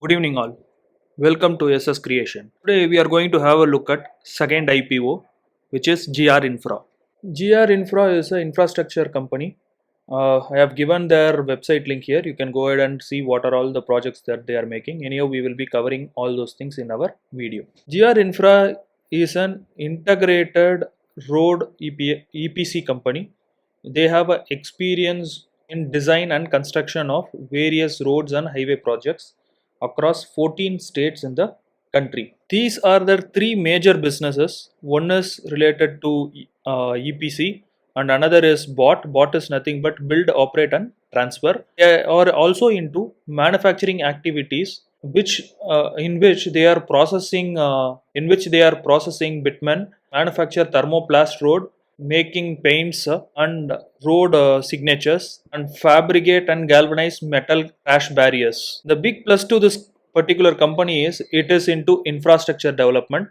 Good evening all. Welcome to SS Creation. Today we are going to have a look at second IPO, which is GR Infra. GR Infra is an infrastructure company. I have given their website link here. You can go ahead and see what are all the projects that they are making. Anyhow, we will be covering all those things in our video. GR Infra is an integrated road EPC company. They have a experience in design and construction of various roads and highway projects across 14 states in the country. These are the three major businesses. One is related to EPC, and another is BOT. BOT is nothing but build, operate, and transfer. They are also into manufacturing activities, which in which they are processing bitumen, manufacture thermoplast road, making paints and road signatures, and fabricate and galvanize metal crash barriers. The big plus to this particular company is it is into infrastructure development,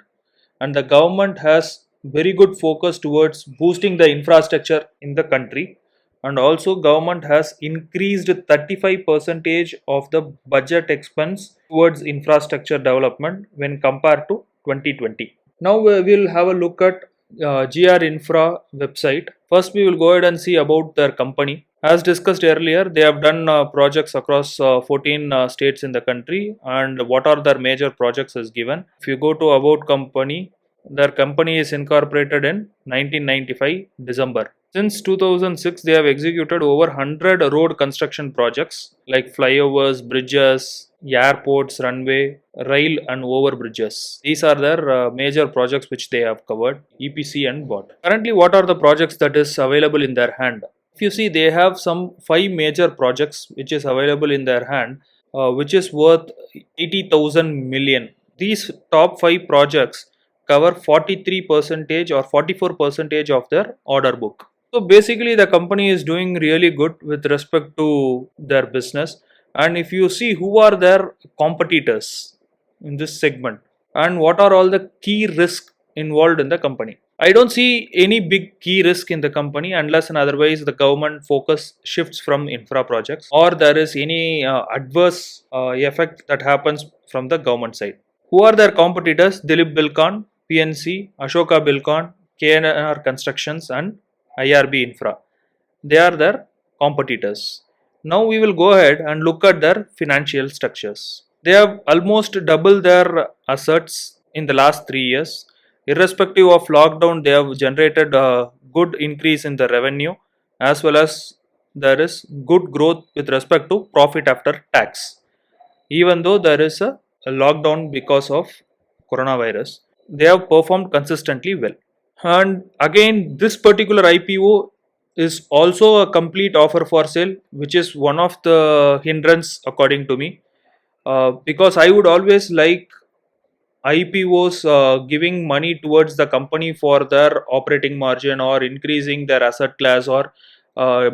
and the government has very good focus towards boosting the infrastructure in the country, and also government has increased 35 percentage of the budget expense towards infrastructure development when compared to 2020. Now we will have a look at GR Infra website. First, we will go ahead and see about their company. As discussed earlier, they have done projects across 14 states in the country, and what are their major projects is given. If you go to about company, their company is incorporated in 1995 December. Since 2006, they have executed over 100 road construction projects like flyovers, bridges, airports, runway, rail and over bridges. These are their major projects which they have covered, EPC and BOT. Currently, what are the projects that is available in their hand? If you see, they have some 5 major projects which is available in their hand, which is worth 80,000 million. These top 5 projects cover 43 percentage or 44 percentage of their order book. So basically the company is doing really good with respect to their business. And if you see who are their competitors in this segment and what are all the key risks involved in the company, I don't see any big key risk in the company unless and otherwise the government focus shifts from infra projects or there is any adverse effect that happens from the government side. Who are their competitors? Dilip Bilkon, PNC, Ashoka Bilkon, KNR Constructions and IRB Infra. They are their competitors. Now we will go ahead and look at their financial structures. They have almost doubled their assets in the last 3 years. Irrespective of lockdown, they have generated a good increase in the revenue as well as there is good growth with respect to profit after tax. Even though there is a lockdown because of coronavirus, they have performed consistently well. And again, this particular IPO is also a complete offer for sale, which is one of the hindrance according to me, because I would always like IPOs giving money towards the company for their operating margin or increasing their asset class or uh,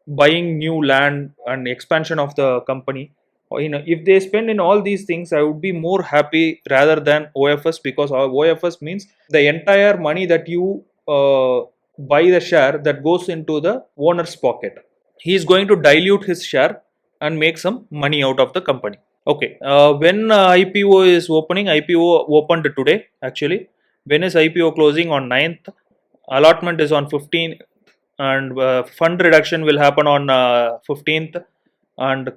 buying new land and expansion of the company. If they spend in all these things, I would be more happy rather than OFS, because OFS means the entire money that you buy the share that goes into the owner's pocket. He is going to dilute his share and make some money out of the company. Okay, when IPO is opening, IPO opened today actually. When is IPO closing? On 9th. Allotment is on 15th, and fund reduction will happen on 15th, and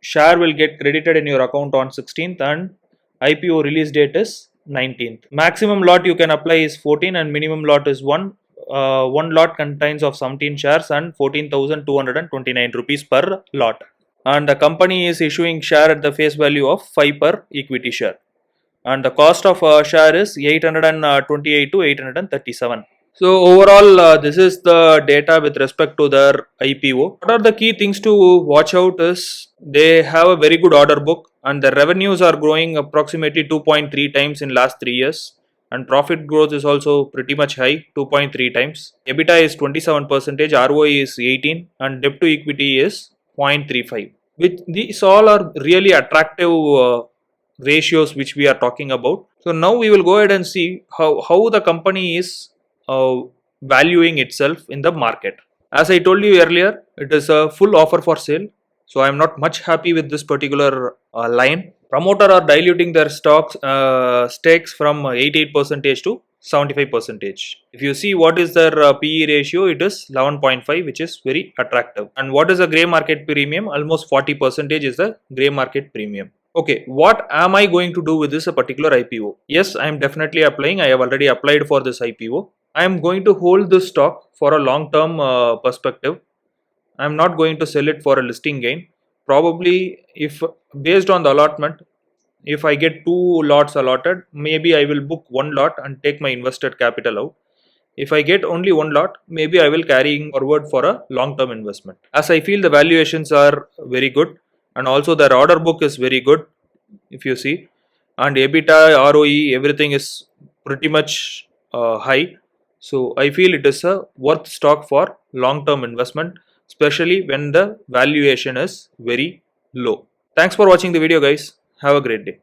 share will get credited in your account on 16th, and IPO release date is 19th. Maximum lot you can apply is 14 and minimum lot is 1. One lot contains of 17 shares and 14,229 rupees per lot. And the company is issuing share at the face value of 5 per equity share. And the cost of a share is 828 to 837. So overall, this is the data with respect to their IPO. What are the key things to watch out is they have a very good order book and the revenues are growing approximately 2.3 times in last 3 years, and profit growth is also pretty much high, 2.3 times. EBITDA is 27%, ROE is 18 and debt to equity is 0.35. Which these all are really attractive ratios which we are talking about. So now we will go ahead and see how the company is valuing itself in the market. As I told you earlier, it is a full offer for sale. So I am not much happy with this particular line. Promoter are diluting their stocks stakes from 88% to 75%. If you see what is their PE ratio, it is 11.5, which is very attractive. And what is the grey market premium? Almost 40% is the grey market premium. Okay, what am I going to do with this particular IPO? Yes, I am definitely applying. I have already applied for this IPO. I am going to hold this stock for a long term perspective. I am not going to sell it for a listing gain. Probably, if based on the allotment, if I get 2 lots allotted, maybe I will book 1 lot and take my invested capital out. If I get only 1 lot, maybe I will carry forward for a long term investment. As I feel the valuations are very good, and also their order book is very good, if you see, and EBITDA, ROE, everything is pretty much high. So I feel it is a worth stock for long term investment, especially when the valuation is very low. Thanks for watching the video, guys. Have a great day.